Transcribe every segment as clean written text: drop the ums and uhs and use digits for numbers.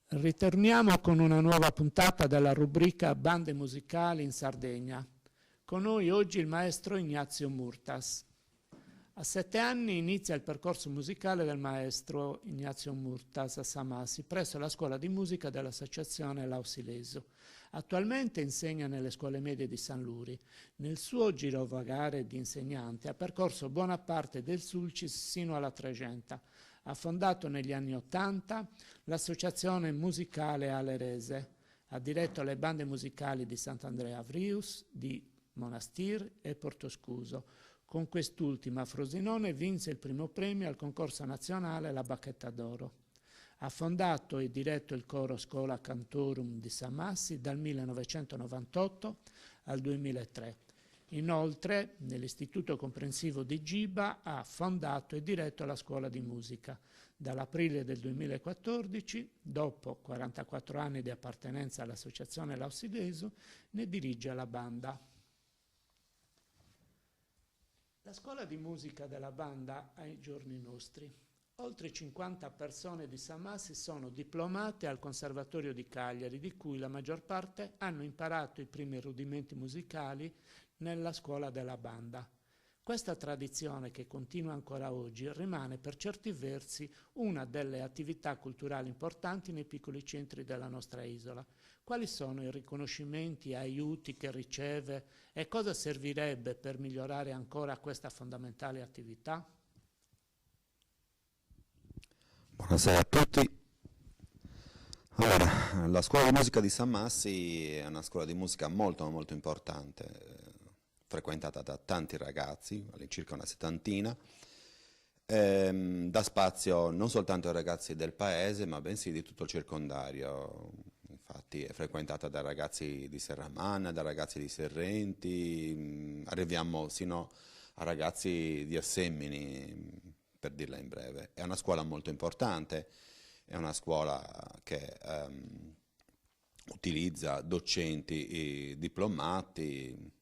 Ritorniamo con una nuova puntata della rubrica Bande musicali in Sardegna. Con noi oggi il maestro Ignazio Murtas. A 7 anni inizia il percorso musicale del maestro Ignazio Murtas a Samassi presso la scuola di musica dell'associazione Lausileso. Attualmente insegna nelle scuole medie di San Luri. Nel suo girovagare di insegnante ha percorso buona parte del Sulcis sino alla Trecenta. Ha fondato negli anni '80 l'associazione musicale Alerese. Ha diretto le bande musicali di Sant'Andrea Vrius, di Monastir e Portoscuso. Con quest'ultima a Frosinone vinse il primo premio al concorso nazionale La Bacchetta d'Oro. Ha fondato e diretto il coro Schola Cantorum di Samassi dal 1998 al 2003. Inoltre, nell'Istituto Comprensivo di Giba ha fondato e diretto la scuola di musica. Dall'aprile del 2014, dopo 44 anni di appartenenza all'Associazione Lausileso, ne dirige la banda. La scuola di musica della banda ai giorni nostri. Oltre 50 persone di Samassi sono diplomate al Conservatorio di Cagliari, di cui la maggior parte hanno imparato i primi rudimenti musicali nella scuola della banda. Questa tradizione, che continua ancora oggi, rimane per certi versi una delle attività culturali importanti nei piccoli centri della nostra isola. Quali sono i riconoscimenti e aiuti che riceve e cosa servirebbe per migliorare ancora questa fondamentale attività? Buonasera a tutti. Allora, la scuola di musica di Samassi è una scuola di musica molto molto importante, frequentata da tanti ragazzi, all'incirca una settantina, dà spazio non soltanto ai ragazzi del paese, ma bensì di tutto il circondario. Infatti è frequentata da ragazzi di Serramanna, da ragazzi di Serrenti, arriviamo sino a ragazzi di Assemini, per dirla in breve. È una scuola molto importante, è una scuola che utilizza docenti diplomati,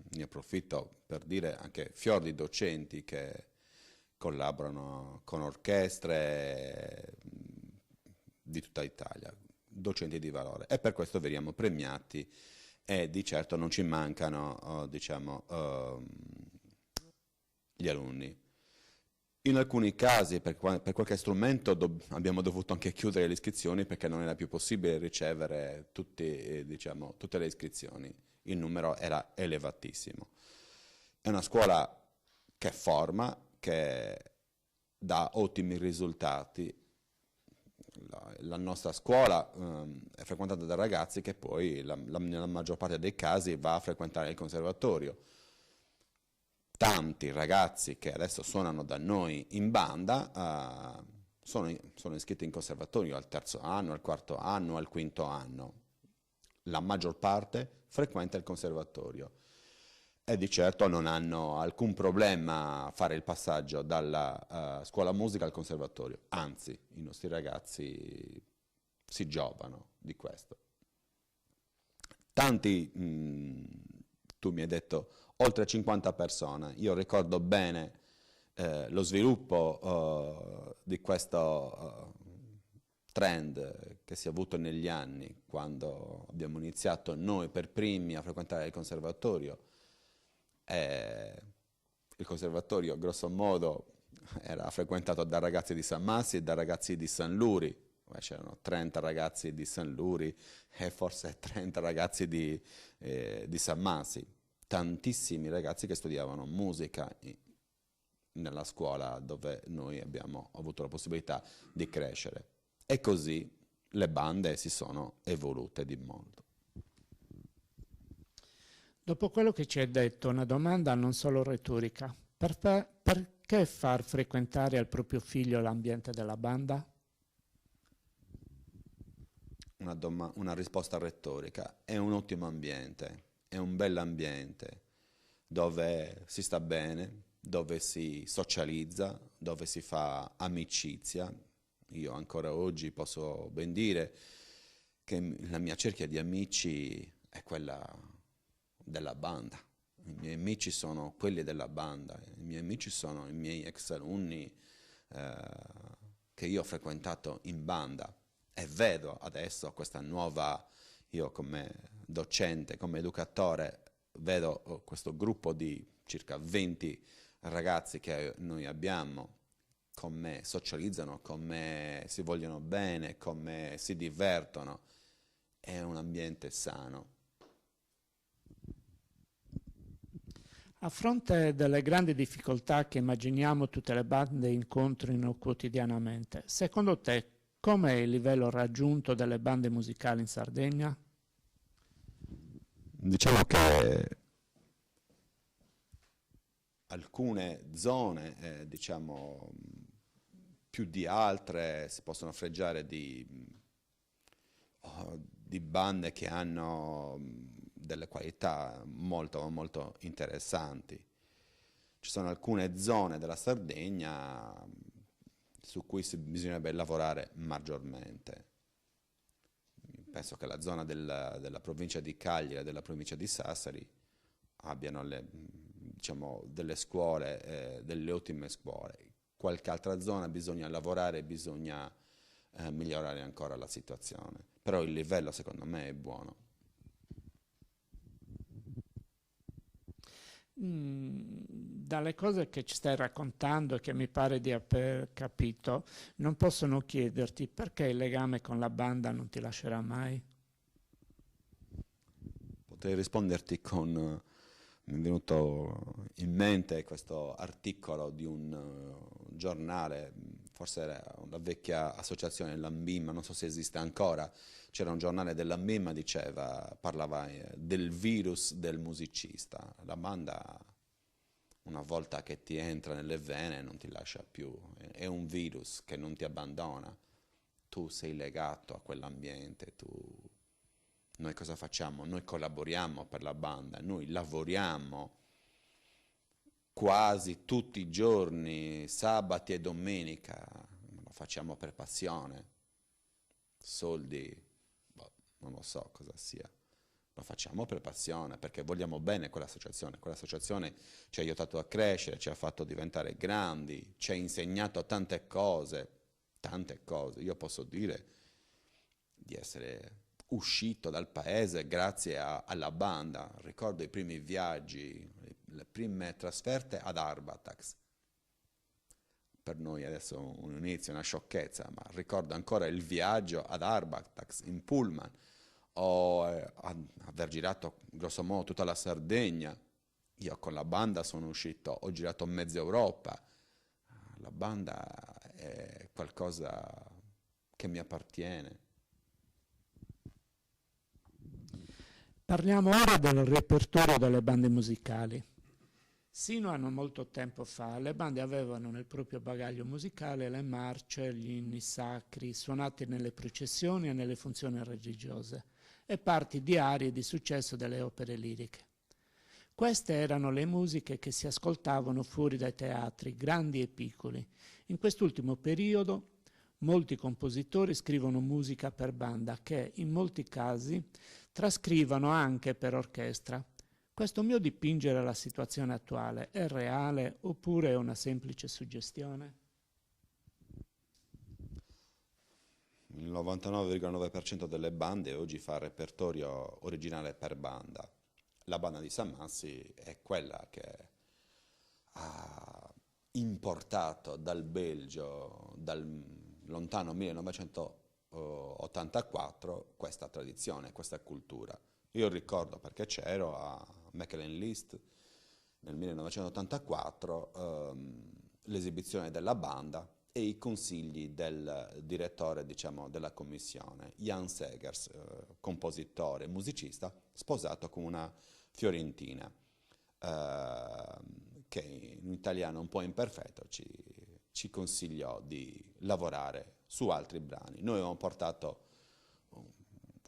ne approfitto per dire anche fior di docenti che collaborano con orchestre di tutta Italia, docenti di valore, e per questo veniamo premiati e di certo non ci mancano gli alunni. In alcuni casi per qualche strumento abbiamo dovuto anche chiudere le iscrizioni perché non era più possibile ricevere tutte le iscrizioni, il numero era elevatissimo. È una scuola che forma, che dà ottimi risultati. La nostra scuola è frequentata da ragazzi che poi nella maggior parte dei casi va a frequentare il conservatorio. Tanti ragazzi che adesso suonano da noi in banda sono iscritti in conservatorio al 3° anno, al 4° anno, al 5° anno. La maggior parte frequenta il conservatorio e di certo non hanno alcun problema a fare il passaggio dalla scuola musica al conservatorio, anzi i nostri ragazzi si giovano di questo. Tanti, tu mi hai detto, oltre 50 persone, io ricordo bene lo sviluppo di questo trend che si è avuto negli anni, quando abbiamo iniziato noi per primi a frequentare il conservatorio. Il conservatorio grosso modo era frequentato da ragazzi di Samassi e da ragazzi di San Luri. C'erano 30 ragazzi di San Luri e forse 30 ragazzi di Samassi. Tantissimi ragazzi che studiavano musica nella scuola dove noi abbiamo avuto la possibilità di crescere. E così le bande si sono evolute di molto. Dopo quello che ci hai detto, una domanda non solo retorica. Perché far frequentare al proprio figlio l'ambiente della banda? Una risposta retorica. È un ottimo ambiente, è un bell'ambiente dove si sta bene, dove si socializza, dove si fa amicizia. Io ancora oggi posso ben dire che la mia cerchia di amici è quella della banda. I miei amici sono quelli della banda, i miei amici sono i miei ex alunni che io ho frequentato in banda, e vedo adesso questa nuova, io come docente, come educatore, vedo questo gruppo di circa 20 ragazzi che noi abbiamo, come socializzano, come si vogliono bene, come si divertono. È un ambiente sano. A fronte delle grandi difficoltà che immaginiamo tutte le bande incontrino quotidianamente, secondo te com'è il livello raggiunto delle bande musicali in Sardegna? Diciamo che alcune zone, diciamo, più di altre si possono fregiare di bande che hanno delle qualità molto, molto interessanti. Ci sono alcune zone della Sardegna su cui bisognerebbe lavorare maggiormente. Penso che la zona della provincia di Cagliari e della provincia di Sassari abbiano diciamo, delle scuole, delle ottime scuole. Qualche altra zona bisogna lavorare, bisogna migliorare ancora la situazione. Però il livello secondo me è buono. Dalle cose che ci stai raccontando e che mi pare di aver capito, non posso non chiederti perché il legame con la banda non ti lascerà mai? Potrei risponderti con... Mi è venuto in mente questo articolo di un giornale, forse era una vecchia associazione, l'Ambimma, non so se esiste ancora, c'era un giornale dell'Ambimma, parlava del virus del musicista. La banda, una volta che ti entra nelle vene, non ti lascia più, è un virus che non ti abbandona, tu sei legato a quell'ambiente, Noi cosa facciamo? Noi collaboriamo per la banda, noi lavoriamo quasi tutti i giorni, sabati e domenica, lo facciamo per passione, soldi, non lo so cosa sia, lo facciamo per passione, perché vogliamo bene quell'associazione ci ha aiutato a crescere, ci ha fatto diventare grandi, ci ha insegnato tante cose, io posso dire di essere uscito dal paese grazie alla banda. Ricordo i primi viaggi, le prime trasferte ad Arbatax. Per noi adesso un inizio, una sciocchezza, ma ricordo ancora il viaggio ad Arbatax in pullman, o aver girato grosso modo tutta la Sardegna. Io con la banda sono uscito, ho girato mezza Europa. La banda è qualcosa che mi appartiene. Parliamo ora del repertorio delle bande musicali. Sino a non molto tempo fa le bande avevano nel proprio bagaglio musicale le marce, gli inni sacri, suonati nelle processioni e nelle funzioni religiose, e parti di arie di successo delle opere liriche. Queste erano le musiche che si ascoltavano fuori dai teatri, grandi e piccoli. In quest'ultimo periodo molti compositori scrivono musica per banda che, in molti casi, trascrivono anche per orchestra. Questo mio dipingere la situazione attuale è reale oppure è una semplice suggestione? Il 99,9% delle bande oggi fa repertorio originale per banda. La banda di San Massi è quella che ha importato dal Belgio, dal lontano 1984, questa tradizione, questa cultura. Io ricordo perché c'ero a Mechelen List nel 1984 l'esibizione della banda e i consigli del direttore, diciamo, della commissione, Jan Segers, compositore, musicista, sposato con una fiorentina, che in italiano un po' imperfetto ci consigliò di lavorare su altri brani. Noi avevamo portato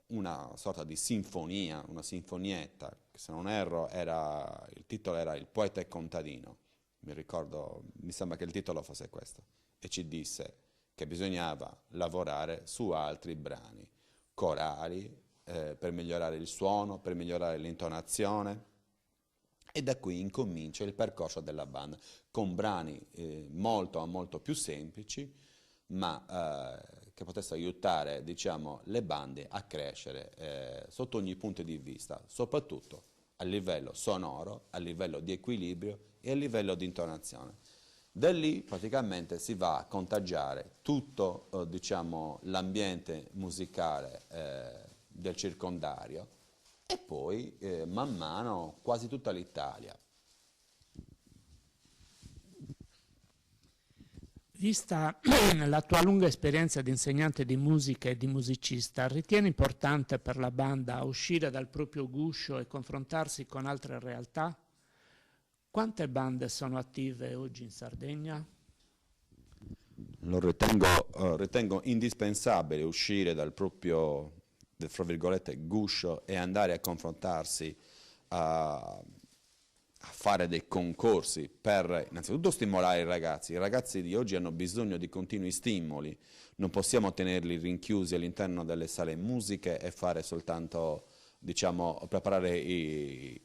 una sorta di sinfonia, una sinfonietta, che se non erro il titolo era Il poeta e contadino, mi sembra che il titolo fosse questo, e ci disse che bisognava lavorare su altri brani, corali, per migliorare il suono, per migliorare l'intonazione, e da qui incomincia il percorso della banda, con brani molto, molto più semplici, ma che potesse aiutare, diciamo, le bande a crescere sotto ogni punto di vista, soprattutto a livello sonoro, a livello di equilibrio e a livello di intonazione. Da lì praticamente si va a contagiare tutto, diciamo, l'ambiente musicale del circondario e poi man mano quasi tutta l'Italia. Vista la tua lunga esperienza di insegnante di musica e di musicista, ritieni importante per la banda uscire dal proprio guscio e confrontarsi con altre realtà? Quante bande sono attive oggi in Sardegna? Lo ritengo indispensabile uscire dal proprio, fra virgolette, guscio e andare a confrontarsi, a fare dei concorsi per innanzitutto stimolare i ragazzi. I ragazzi di oggi hanno bisogno di continui stimoli, non possiamo tenerli rinchiusi all'interno delle sale musiche e fare soltanto, diciamo, preparare i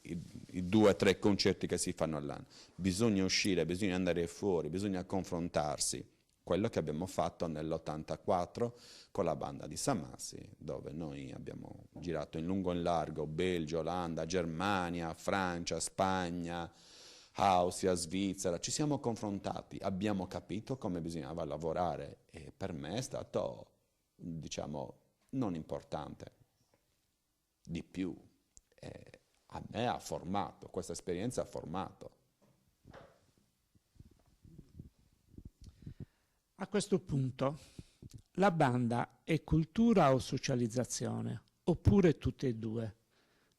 2 o 3 concerti che si fanno all'anno. Bisogna uscire, bisogna andare fuori, bisogna confrontarsi. Quello che abbiamo fatto nell'84 con la banda di Samassi, dove noi abbiamo girato in lungo e in largo Belgio, Olanda, Germania, Francia, Spagna, Austria, Svizzera. Ci siamo confrontati, abbiamo capito come bisognava lavorare e per me è stato, diciamo, non importante, di più. A me ha formato, questa esperienza ha formato. A questo punto, la banda è cultura o socializzazione, oppure tutte e due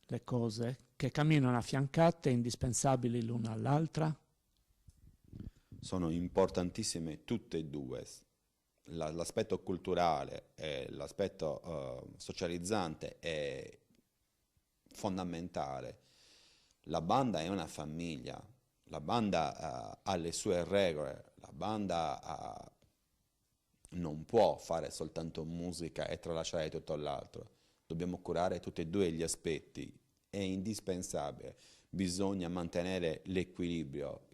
le cose che camminano affiancate e indispensabili l'una all'altra? Sono importantissime tutte e due. L'aspetto culturale e l'aspetto socializzante è fondamentale. La banda è una famiglia, la banda ha le sue regole, la banda non può fare soltanto musica e tralasciare tutto l'altro. Dobbiamo curare tutti e due gli aspetti, è indispensabile, bisogna mantenere l'equilibrio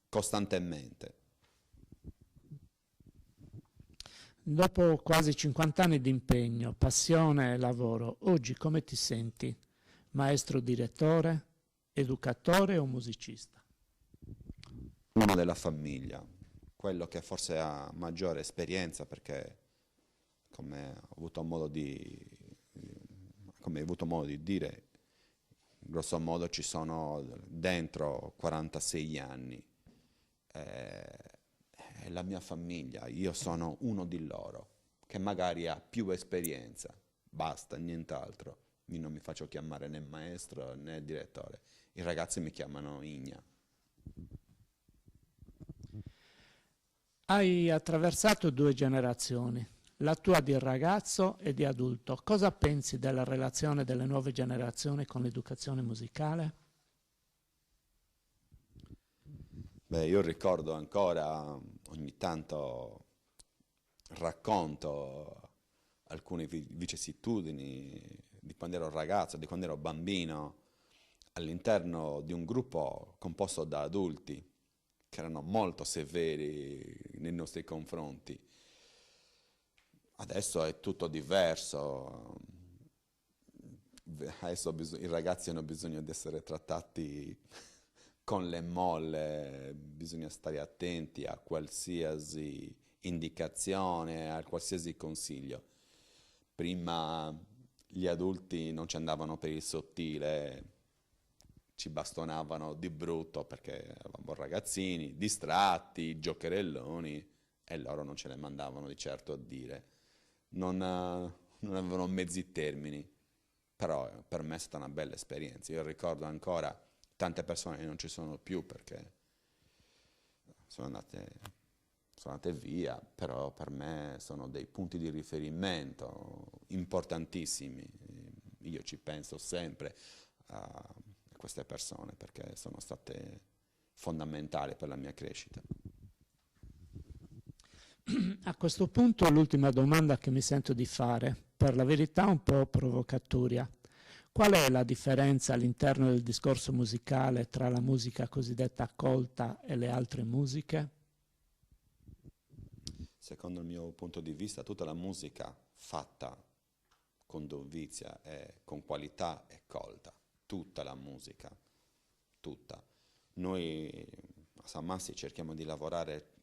costantemente. Dopo quasi 50 anni di impegno, passione e lavoro, oggi come ti senti? Maestro direttore, educatore o musicista? Uno della famiglia, quello che forse ha maggiore esperienza perché, come ho avuto modo di dire, grosso modo ci sono dentro 46 anni. È la mia famiglia, io sono uno di loro, che magari ha più esperienza, basta, nient'altro. Io non mi faccio chiamare né maestro né direttore, i ragazzi mi chiamano Igna. Hai attraversato 2 generazioni, la tua di ragazzo e di adulto. Cosa pensi della relazione delle nuove generazioni con l'educazione musicale? Beh, io ricordo ancora, ogni tanto racconto alcune vicissitudini di quando ero ragazzo, di quando ero bambino, all'interno di un gruppo composto da adulti che erano molto severi nei nostri confronti. Adesso è tutto diverso, adesso i ragazzi hanno bisogno di essere trattati con le molle, bisogna stare attenti a qualsiasi indicazione, a qualsiasi consiglio. Prima gli adulti non ci andavano per il sottile, ci bastonavano di brutto perché eravamo ragazzini, distratti, giocherelloni, e loro non ce ne mandavano di certo a dire. Non avevano mezzi termini, però per me è stata una bella esperienza. Io ricordo ancora tante persone che non ci sono più perché sono andate via, però per me sono dei punti di riferimento importantissimi. Io ci penso sempre a queste persone perché sono state fondamentali per la mia crescita. A questo punto l'ultima domanda che mi sento di fare, per la verità un po' provocatoria. Qual è la differenza all'interno del discorso musicale tra la musica cosiddetta colta e le altre musiche? secondo il mio punto di vista, tutta la musica fatta con dovizia e con qualità è colta. Tutta la musica, tutta. Noi a San Massi cerchiamo di lavorare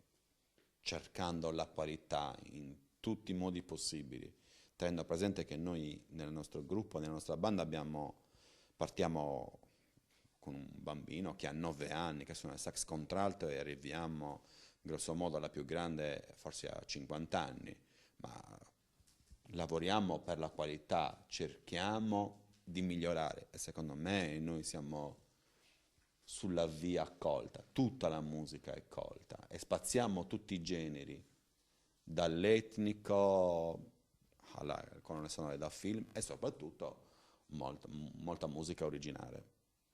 cercando la qualità in tutti i modi possibili, tenendo presente che noi nel nostro gruppo, nella nostra banda partiamo con un bambino che ha 9 anni, che suona il sax contralto, e arriviamo grosso modo alla più grande forse a 50 anni, ma lavoriamo per la qualità, cerchiamo di migliorare e secondo me noi siamo sulla via colta, tutta la musica è colta e spaziamo tutti i generi, dall'etnico alla colonna sonora da film e soprattutto molta musica originale.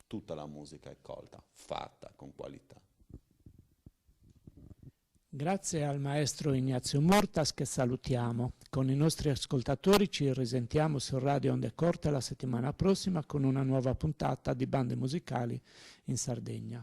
Tutta la musica è colta, fatta con qualità. Grazie al maestro Ignazio Mortas che salutiamo. Con i nostri ascoltatori ci risentiamo su Radio Onde Corte la settimana prossima con una nuova puntata di Bande Musicali in Sardegna.